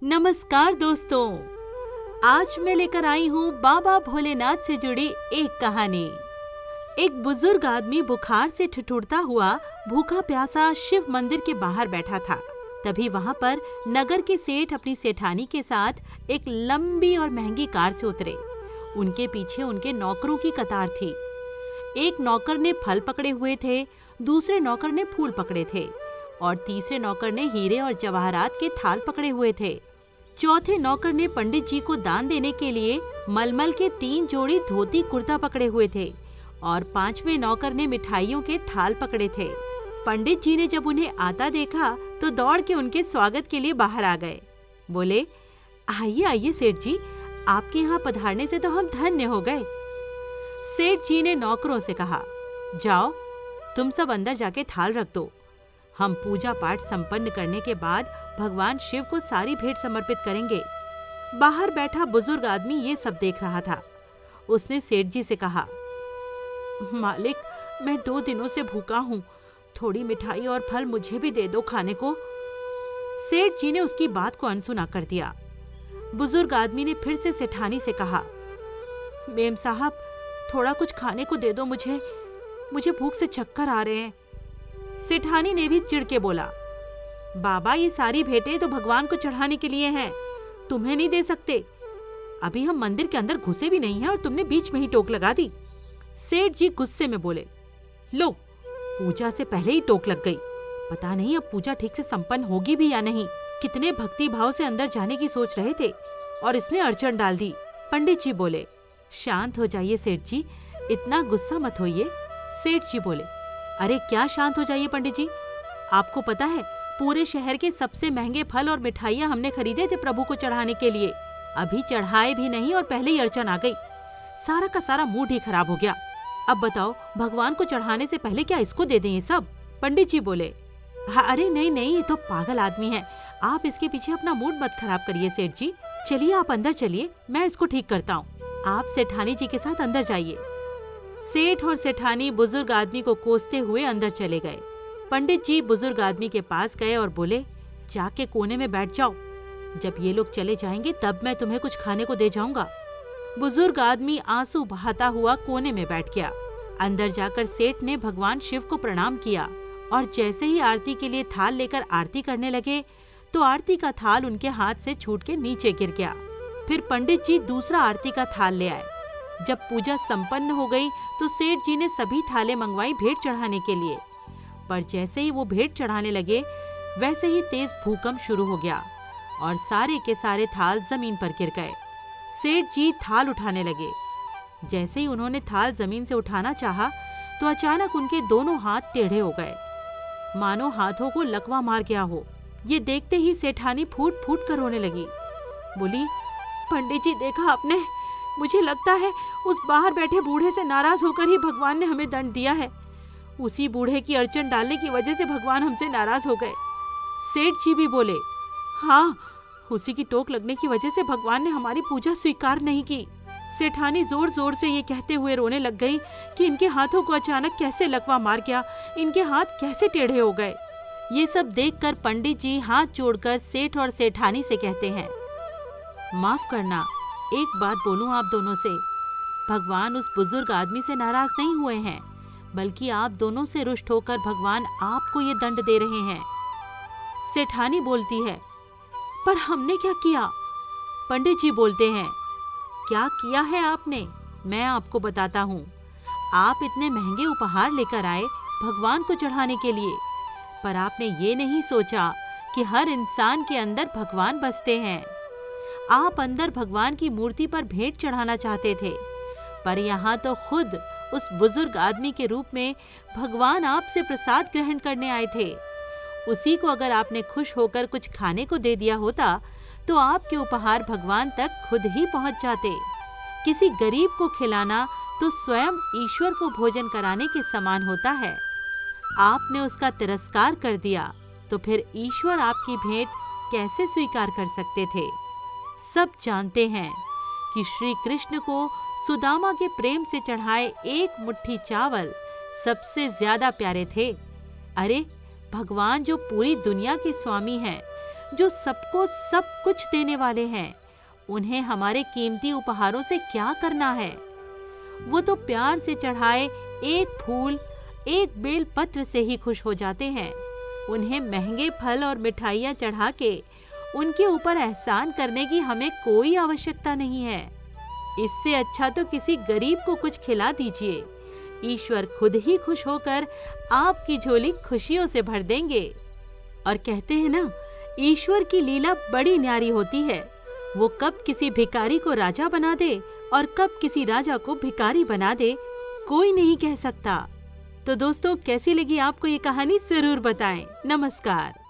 नमस्कार दोस्तों, आज मैं लेकर आई हूँ बाबा भोलेनाथ से जुड़ी एक कहानी। एक बुजुर्ग आदमी बुखार से ठिठुरता हुआ भूखा प्यासा शिव मंदिर के बाहर बैठा था। तभी वहाँ पर नगर के सेठ अपनी सेठानी के साथ एक लंबी और महंगी कार से उतरे। उनके पीछे उनके नौकरों की कतार थी। एक नौकर ने फल पकड़े हुए थे, दूसरे नौकर ने फूल पकड़े थे और तीसरे नौकर ने हीरे और जवाहरात के थाल पकड़े हुए थे। चौथे नौकर ने पंडित जी को दान देने के लिए मलमल के 3 जोड़ी धोती कुर्ता पकड़े हुए थे और 5वें नौकर ने मिठाइयों के थाल पकड़े थे। पंडित जी ने जब उन्हें आता देखा तो दौड़ के उनके स्वागत के लिए बाहर आ गए। बोले, आइए आइए सेठ जी, आपके यहाँ पधारने से तो हम धन्य हो गए। सेठ जी ने नौकरों से कहा, जाओ तुम सब अंदर जाके थाल रख दो। हम पूजा पाठ संपन्न करने के बाद भगवान शिव को सारी भेंट समर्पित करेंगे। बाहर बैठा बुजुर्ग आदमी ये सब देख रहा था। उसने सेठ जी से कहा, मालिक, मैं 2 दिनों से भूखा हूँ, थोड़ी मिठाई और फल मुझे भी दे दो खाने को। सेठ जी ने उसकी बात को अनसुना कर दिया। बुजुर्ग आदमी ने फिर से सेठानी से कहा, मेम साहब, थोड़ा कुछ खाने को दे दो मुझे भूख से चक्कर आ रहे हैं। सेठानी ने भी चिढ़ के बोला, बाबा, ये सारी भेंटें तो भगवान को चढ़ाने के लिए हैं, तुम्हें नहीं दे सकते। अभी हम मंदिर के अंदर घुसे भी नहीं हैं और तुमने बीच में ही टोक लगा दी। सेठ जी गुस्से में बोले, लो, पूजा से पहले ही टोक लग गई। पता नहीं अब पूजा ठीक से संपन्न होगी भी या नहीं। कितने भक्ति भाव से अंदर जाने की सोच रहे थे और इसने अड़चन डाल दी। पंडित जी बोले, शांत हो जाइए सेठ जी, इतना गुस्सा मत होइए। सेठ जी बोले, अरे क्या शांत हो जाइए पंडित जी, आपको पता है पूरे शहर के सबसे महंगे फल और मिठाइयाँ हमने खरीदे थे प्रभु को चढ़ाने के लिए। अभी चढ़ाए भी नहीं और पहले ही अड़चन आ गई। सारा का सारा मूड ही खराब हो गया। अब बताओ, भगवान को चढ़ाने से पहले क्या इसको दे दें ये सब? पंडित जी बोले, हाँ, अरे नहीं, ये तो पागल आदमी है, आप इसके पीछे अपना मूड मत खराब करिए सेठ जी। चलिए आप अंदर चलिए, मैं इसको ठीक करता हूँ। आप सेठानी जी के साथ अंदर जाइए। सेठ और सेठानी बुजुर्ग आदमी को कोसते हुए अंदर चले गए। पंडित जी बुजुर्ग आदमी के पास गए और बोले, जाके कोने में बैठ जाओ, जब ये लोग चले जाएंगे तब मैं तुम्हें कुछ खाने को दे जाऊंगा। बुजुर्ग आदमी आंसू बहाता हुआ कोने में बैठ गया। अंदर जाकर सेठ ने भगवान शिव को प्रणाम किया और जैसे ही आरती के लिए थाल लेकर आरती करने लगे तो आरती का थाल उनके हाथ से छूट के नीचे गिर गया। फिर पंडित जी दूसरा आरती का थाल ले आए। जब पूजा संपन्न हो गई तो सेठ जी ने सभी थालें मंगवाई भेंट चढ़ाने के लिए। पर जैसे ही वो भेंट चढ़ाने लगे वैसे ही तेज भूकंप शुरू हो गया और सारे के सारे थाल जमीन पर गिर गए। सेठ जी थाल उठाने लगे। जैसे ही उन्होंने थाल जमीन से उठाना चाहा तो अचानक उनके दोनों हाथ टेढ़े हो गए, मानो हाथों को लकवा मार गया हो। ये देखते ही सेठानी फूट फूट कर रोने लगी। बोली, पंडित जी, देखा आपने, मुझे लगता है उस बाहर बैठे बूढ़े से नाराज होकर ही भगवान ने हमें दंड दिया है। उसी बूढ़े की अड़चन डालने की वजह से भगवान हमसे नाराज हो गए। सेठ जी भी बोले, हाँ, उसी की टोक लगने की वजह से भगवान ने हमारी पूजा स्वीकार नहीं की। सेठानी जोर जोर से ये कहते हुए रोने लग गई कि इनके हाथों को अचानक कैसे लकवा मार गया, इनके हाथ कैसे टेढ़े हो गए। ये सब देखकर पंडित जी हाथ जोड़कर सेठ और सेठानी से कहते हैं, माफ करना, एक बात बोलूं आप दोनों से, भगवान उस बुजुर्ग आदमी से नाराज नहीं हुए हैं, बल्कि आप दोनों से रुष्ट होकर भगवान आपको ये दंड दे रहे हैं। सेठानी बोलती है, पर हमने क्या किया? पंडित जी बोलते हैं, क्या किया है आपने, मैं आपको बताता हूँ। आप इतने महंगे उपहार लेकर आए भगवान को चढ़ाने के लिए, पर आपने ये नहीं सोचा कि हर इंसान के अंदर भगवान बसते हैं। आप अंदर भगवान की मूर्ति पर भेंट चढ़ाना चाहते थे, पर यहाँ तो खुद उस बुजुर्ग आदमी के रूप में भगवान आपसे प्रसाद ग्रहण करने आए थे। उसी को अगर आपने खुश होकर कुछ खाने को दे दिया होता तो आपके उपहार भगवान तक खुद ही पहुंच जाते। किसी गरीब को खिलाना तो स्वयं ईश्वर को भोजन कराने के समान होता है। आपने उसका तिरस्कार कर दिया तो फिर ईश्वर आपकी भेंट कैसे स्वीकार कर सकते थे? सब जानते हैं कि श्री कृष्ण को सुदामा के प्रेम से चढ़ाए एक मुट्ठी चावल सबसे ज्यादा प्यारे थे। अरे भगवान जो पूरी दुनिया के स्वामी हैं, जो सबको सब कुछ देने वाले हैं। उन्हें हमारे कीमती उपहारों से क्या करना है? वो तो प्यार से चढ़ाए एक फूल, एक बेल पत्र से ही खुश हो जाते हैं। उन्हें महंगे फल और मिठाइयाँ चढ़ा के उनके ऊपर एहसान करने की हमें कोई आवश्यकता नहीं है। इससे अच्छा तो किसी गरीब को कुछ खिला दीजिए। ईश्वर खुद ही खुश होकर आपकी झोली खुशियों से भर देंगे। और कहते हैं ना, ईश्वर की लीला बड़ी न्यारी होती है। वो कब किसी भिखारी को राजा बना दे और कब किसी राजा को भिखारी बना दे, कोई नहीं कह सकता। तो दोस्तों, कैसी लगी आपको ये कहानी? जरूर बताएं। नमस्कार।